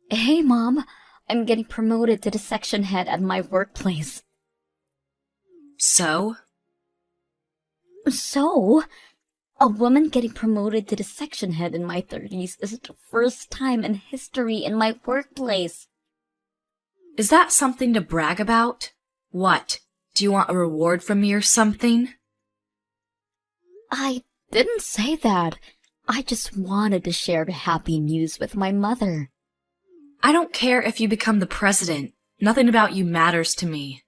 Hey, Mom. I'm getting promoted to the section head at my workplace. So? So, a woman getting promoted to the section head in my 30s is the first time in history in my workplace. Is that something to brag about? What? Do you want a reward from me or something? I didn't say that. I just wanted to share the happy news with my mother. I don't care if you become the president. Nothing about you matters to me.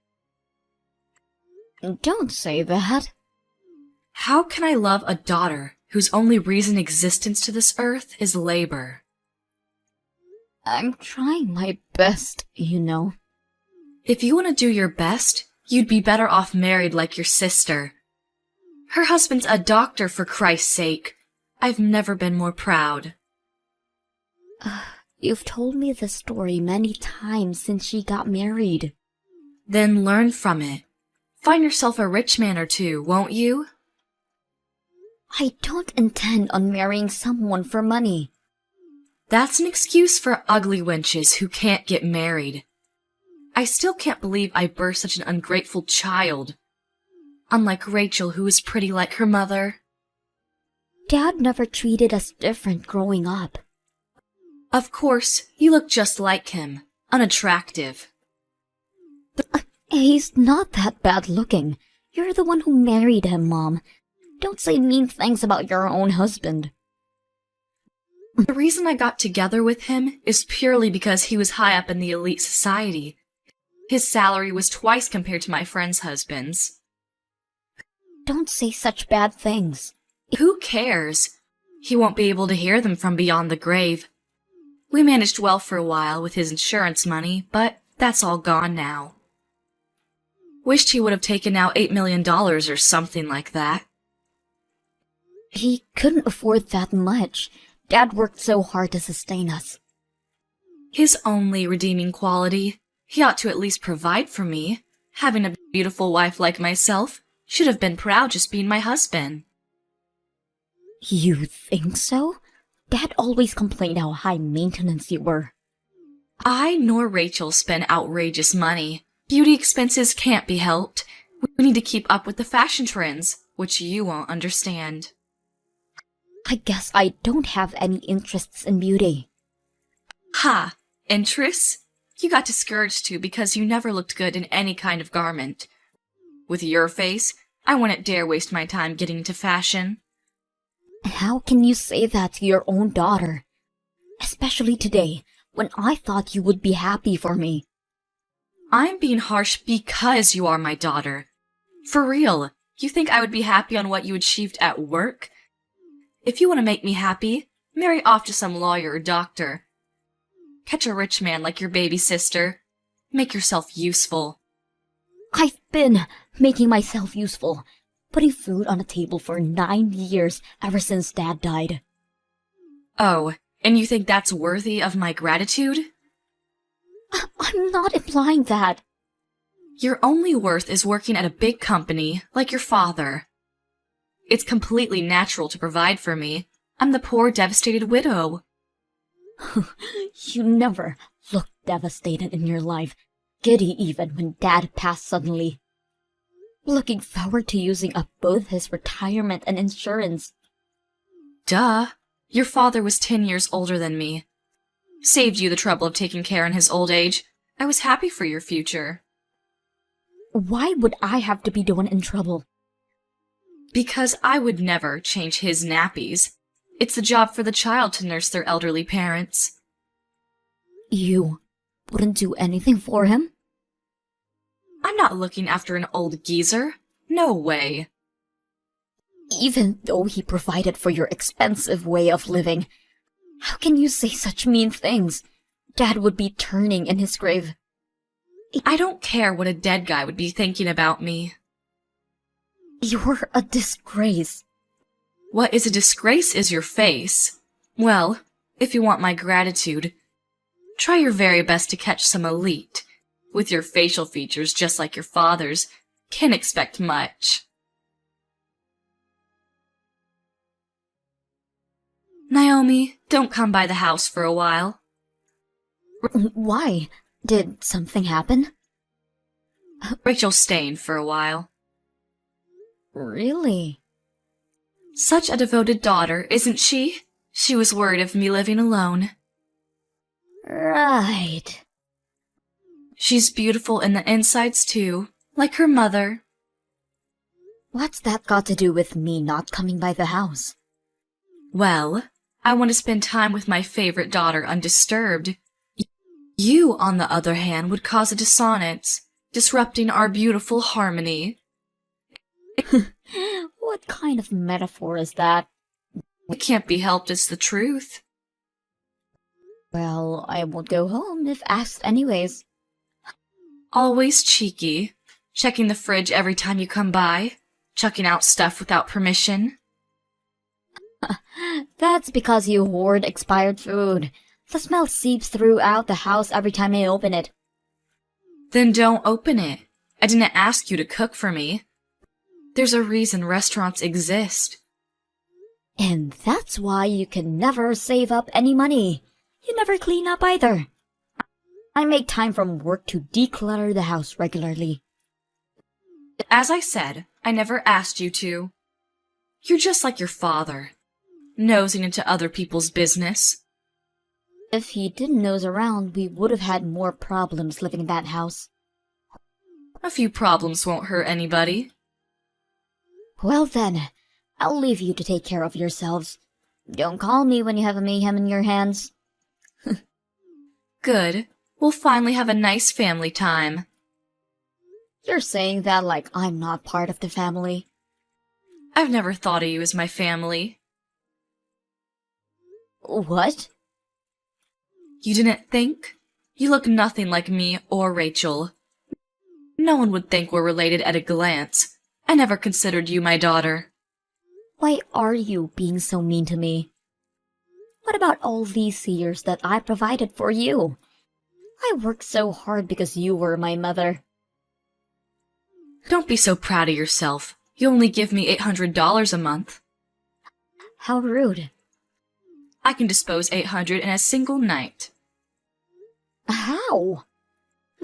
Don't say that. How can I love a daughter whose only reason existence to this earth is labor? I'm trying my best, you know. If you want to do your best, you'd be better off married like your sister. Her husband's a doctor, for Christ's sake. I've never been more proud. You've told me this story many times since she got married. Then learn from it. Find yourself a rich man or two, won't you? I don't intend on marrying someone for money. That's an excuse for ugly wenches who can't get married. I still can't believe I birthed such an ungrateful child. Unlike Rachel, who is pretty like her mother. Dad never treated us different growing up. Of course, you look just like him. Unattractive. He's not that bad looking. You're the one who married him, Mom. Don't say mean things about your own husband. The reason I got together with him is purely because he was high up in the elite society. His salary was twice compared to my friends' husbands. Don't say such bad things. Who cares? He won't be able to hear them from beyond the grave. We managed well for a while with his insurance money, but that's all gone now. Wished he would have taken out $8 million or something like that. He couldn't afford that much. Dad worked so hard to sustain us. His only redeeming quality, he ought to at least provide for me. Having a beautiful wife like myself, should have been proud just being my husband. You think so? Dad always complained how high maintenance you were. I nor Rachel spend outrageous money. Beauty expenses can't be helped. We need to keep up with the fashion trends, which you won't understand. I guess I don't have any interests in beauty. Ha! Interests? You got discouraged too because you never looked good in any kind of garment. With your face, I wouldn't dare waste my time getting into fashion. How can you say that to your own daughter? Especially today, when I thought you would be happy for me. I'm being harsh because you are my daughter. For real, you think I would be happy on what you achieved at work? If you want to make me happy, marry off to some lawyer or doctor. Catch a rich man like your baby sister. Make yourself useful. I've been making myself useful, putting food on the table for 9 years ever since Dad died. Oh, and you think that's worthy of my gratitude? I'm not implying that. Your only worth is working at a big company like your father. It's completely natural to provide for me. I'm the poor, devastated widow. You never looked devastated in your life, giddy even when Dad passed suddenly. Looking forward to using up both his retirement and insurance. Duh. Your father was 10 years older than me. Saved you the trouble of taking care in his old age. I was happy for your future. Why would I have to be the one in trouble? Because I would never change his nappies. It's the job for the child to nurse their elderly parents. You wouldn't do anything for him? I'm not looking after an old geezer. No way. Even though he provided for your expensive way of living, how can you say such mean things? Dad would be turning in his grave. I don't care what a dead guy would be thinking about me. You're a disgrace. What is a disgrace is your face. Well, if you want my gratitude, try your very best to catch some elite. With your facial features just like your father's, can't expect much. Naomi, don't come by the house for a while. Why? Did something happen? Rachel's staying for a while. Really? Such a devoted daughter, isn't she? She was worried of me living alone. Right. She's beautiful in the insides too, like her mother. What's that got to do with me not coming by the house? Well, I want to spend time with my favorite daughter undisturbed. You, on the other hand, would cause a dissonance, disrupting our beautiful harmony. What kind of metaphor is that? It can't be helped, it's the truth. Well, I won't go home if asked anyways. Always cheeky, checking the fridge every time you come by, chucking out stuff without permission. That's because you hoard expired food. The smell seeps throughout the house every time I open it. Then don't open it. I didn't ask you to cook for me. There's a reason restaurants exist. And that's why you can never save up any money. You never clean up either. I make time from work to declutter the house regularly. As I said, I never asked you to. You're just like your father, nosing into other people's business. If he didn't nose around, we would have had more problems living in that house. A few problems won't hurt anybody. Well then, I'll leave you to take care of yourselves. Don't call me when you have a mayhem in your hands. Good. We'll finally have a nice family time. You're saying that like I'm not part of the family. I've never thought of you as my family. What? You didn't think? You look nothing like me or Rachel. No one would think we're related at a glance. I never considered you my daughter. Why are you being so mean to me? What about all these years that I provided for you? I worked so hard because you were my mother. Don't be so proud of yourself. You only give me $800 a month. How rude. I can dispose $800 in a single night. How?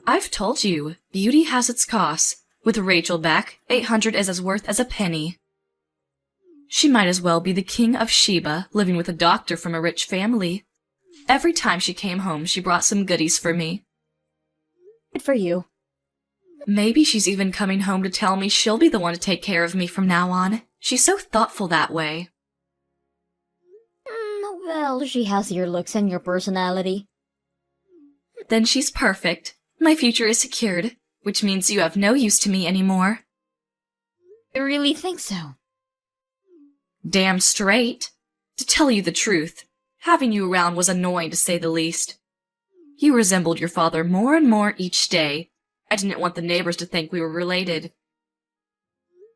I've told you, beauty has its costs. With Rachel back, $800 is as worth as a penny. She might as well be the king of Sheba, living with a doctor from a rich family. Every time she came home, she brought some goodies for me. Good for you. Maybe she's even coming home to tell me she'll be the one to take care of me from now on. She's so thoughtful that way. Well, she has your looks and your personality. Then she's perfect. My future is secured, which means you have no use to me anymore. You really think so? Damn straight. To tell you the truth, having you around was annoying to say the least. You resembled your father more and more each day. I didn't want the neighbors to think we were related.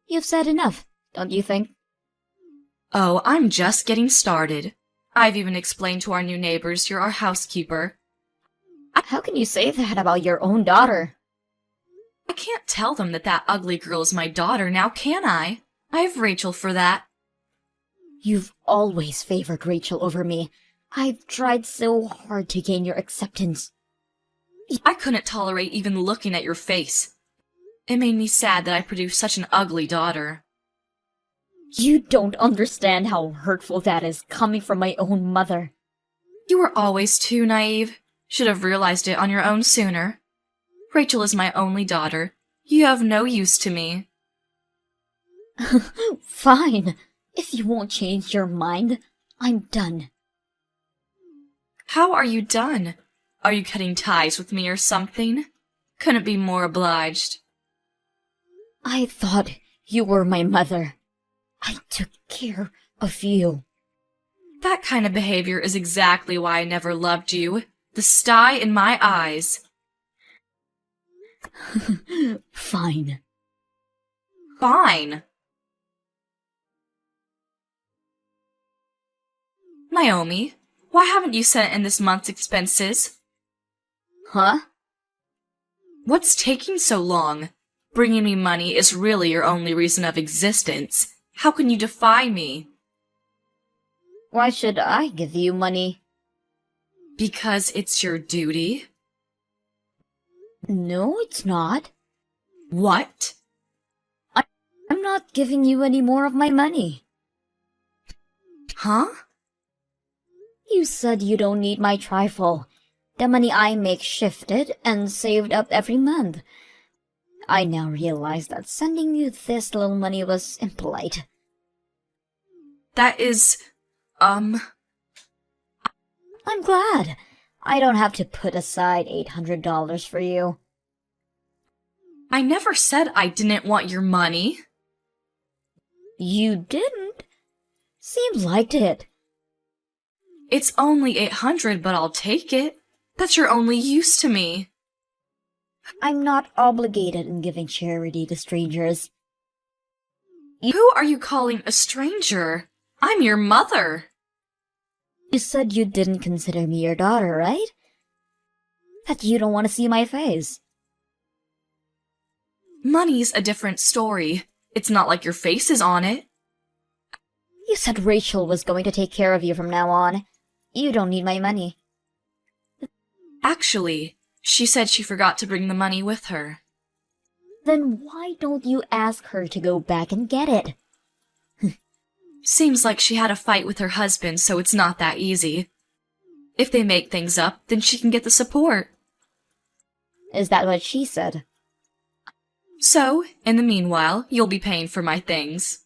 You've said enough, don't you think? Oh, I'm just getting started. I've even explained to our new neighbors you're our housekeeper. How can you say that about your own daughter? I can't tell them that that ugly girl is my daughter now, can I? I have Rachel for that. You've always favored Rachel over me. I've tried so hard to gain your acceptance. I couldn't tolerate even looking at your face. It made me sad that I produced such an ugly daughter. You don't understand how hurtful that is coming from my own mother. You were always too naive. Should have realized it on your own sooner. Rachel is my only daughter. You have no use to me. Fine. If you won't change your mind, I'm done. How are you done? Are you cutting ties with me or something? Couldn't be more obliged. I thought you were my mother. I took care of you. That kind of behavior is exactly why I never loved you. The sty in my eyes. Fine. Fine. Naomi, why haven't you sent in this month's expenses? Huh? What's taking so long? Bringing me money is really your only reason of existence. How can you defy me? Why should I give you money? Because it's your duty? No, it's not. What? I'm not giving you any more of my money. Huh? You said you don't need my trifle. The money I make shifted and saved up every month. I now realize that sending you this little money was impolite. That is, I'm glad. I don't have to put aside $800 for you. I never said I didn't want your money. You didn't? Seems like it. It's only $800, but I'll take it. That's your only use to me. I'm not obligated in giving charity to strangers. Who are you calling a stranger? I'm your mother. You said you didn't consider me your daughter, right? That you don't want to see my face. Money's a different story. It's not like your face is on it. You said Rachel was going to take care of you from now on. You don't need my money. Actually, she said she forgot to bring the money with her. Then why don't you ask her to go back and get it? Seems like she had a fight with her husband, so it's not that easy. If they make things up, then she can get the support. Is that what she said? So, in the meanwhile, you'll be paying for my things.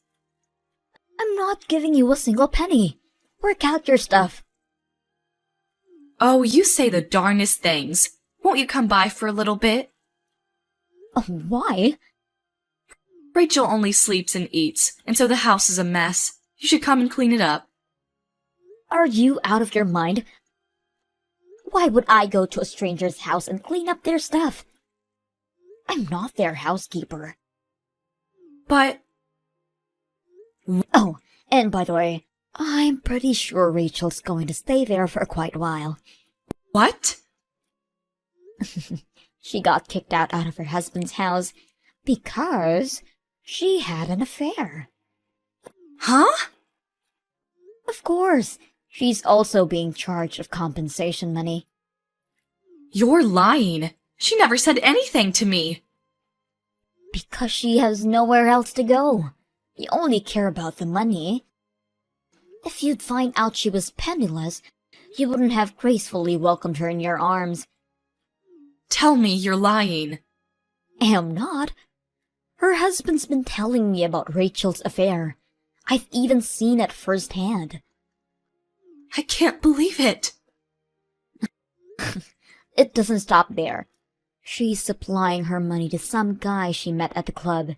I'm not giving you a single penny. Work out your stuff. Oh, you say the darnest things. Won't you come by for a little bit? Oh, why? Rachel only sleeps and eats, and so the house is a mess. You should come and clean it up. Are you out of your mind? Why would I go to a stranger's house and clean up their stuff? I'm not their housekeeper. But... Oh, and by the way, I'm pretty sure Rachel's going to stay there for quite a while. What? She got kicked out of her husband's house because she had an affair. Huh? Of course, she's also being charged of compensation money. You're lying. She never said anything to me. Because she has nowhere else to go. You only care about the money. If you'd find out she was penniless, you wouldn't have gracefully welcomed her in your arms. Tell me you're lying. Am not. Her husband's been telling me about Rachel's affair. I've even seen it firsthand. I can't believe it. It doesn't stop there. She's supplying her money to some guy she met at the club,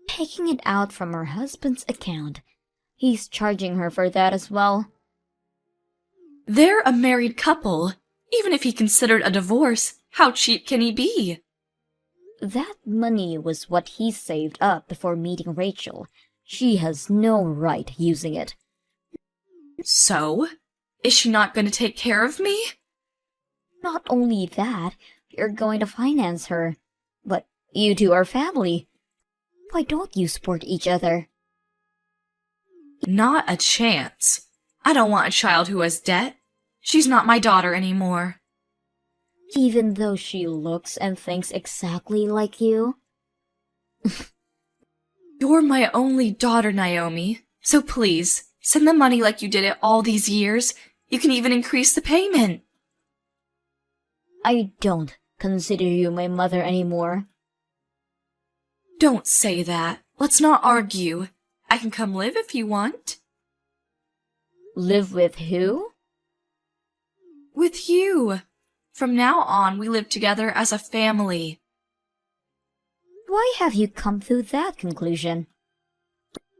taking it out from her husband's account. He's charging her for that as well. They're a married couple. Even if he considered a divorce, how cheap can he be? That money was what he saved up before meeting Rachel. She has no right using it. So? Is she not going to take care of me? Not only that, you're going to finance her. But you two are family. Why don't you support each other? Not a chance. I don't want a child who has debt. She's not my daughter anymore. Even though she looks and thinks exactly like you? You're my only daughter, Naomi. So please, send the money like you did it all these years. You can even increase the payment. I don't consider you my mother anymore. Don't say that. Let's not argue. I can come live if you want. Live with who? With you. From now on, we live together as a family. Why have you come to that conclusion?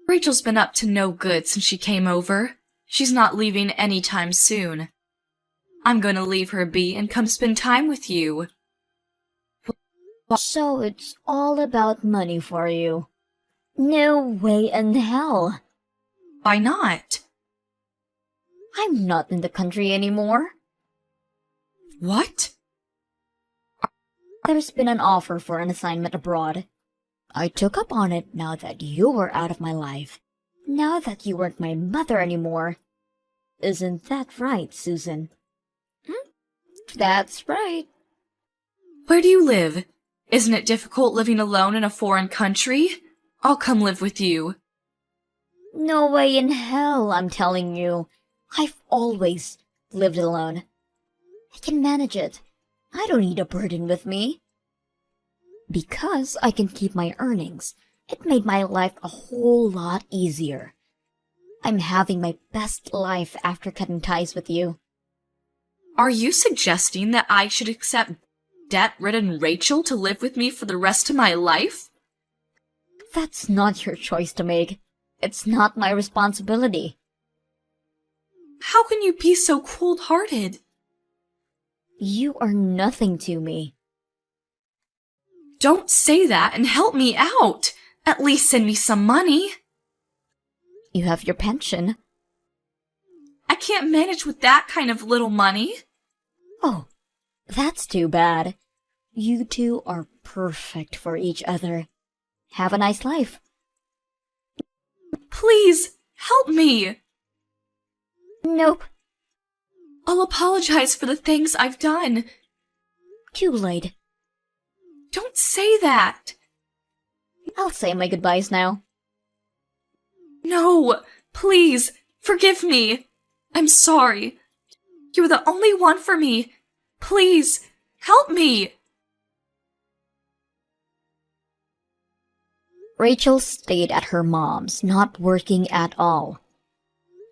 Rachel's been up to no good since she came over. She's not leaving anytime soon. I'm going to leave her be and come spend time with you. So it's all about money for you. No way in hell. Why not? I'm not in the country anymore. What? There's been an offer for an assignment abroad. I took up on it now that you were out of my life. Now that you weren't my mother anymore. Isn't that right, Susan? That's right. Where do you live? Isn't it difficult living alone in a foreign country? I'll come live with you. No way in hell, I'm telling you. I've always lived alone. I can manage it. I don't need a burden with me. Because I can keep my earnings, it made my life a whole lot easier. I'm having my best life after cutting ties with you. Are you suggesting that I should accept debt-ridden Rachel to live with me for the rest of my life? That's not your choice to make. It's not my responsibility. How can you be so cold-hearted? You are nothing to me. Don't say that and help me out. At least send me some money. You have your pension. I can't manage with that kind of little money. Oh, that's too bad. You two are perfect for each other. Have a nice life. Please, help me. Nope. I'll apologize for the things I've done. Too late. Don't say that. I'll say my goodbyes now. No, please, forgive me. I'm sorry. You're the only one for me. Please, help me. Rachel stayed at her mom's, not working at all.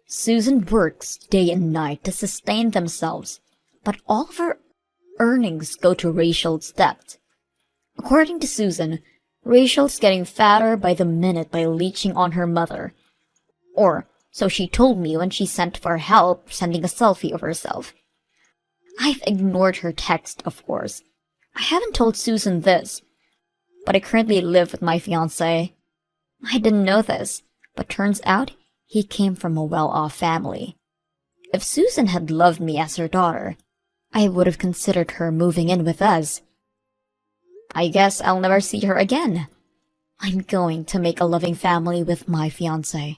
Susan works day and night to sustain themselves, but all of her earnings go to Rachel's debt. According to Susan, Rachel's getting fatter by the minute by leeching on her mother. Or, so she told me when she sent for help sending a selfie of herself. I've ignored her text, of course. I haven't told Susan this, but I currently live with my fiancé. I didn't know this, but turns out he came from a well-off family. If Susan had loved me as her daughter, I would have considered her moving in with us. I guess I'll never see her again. I'm going to make a loving family with my fiancé.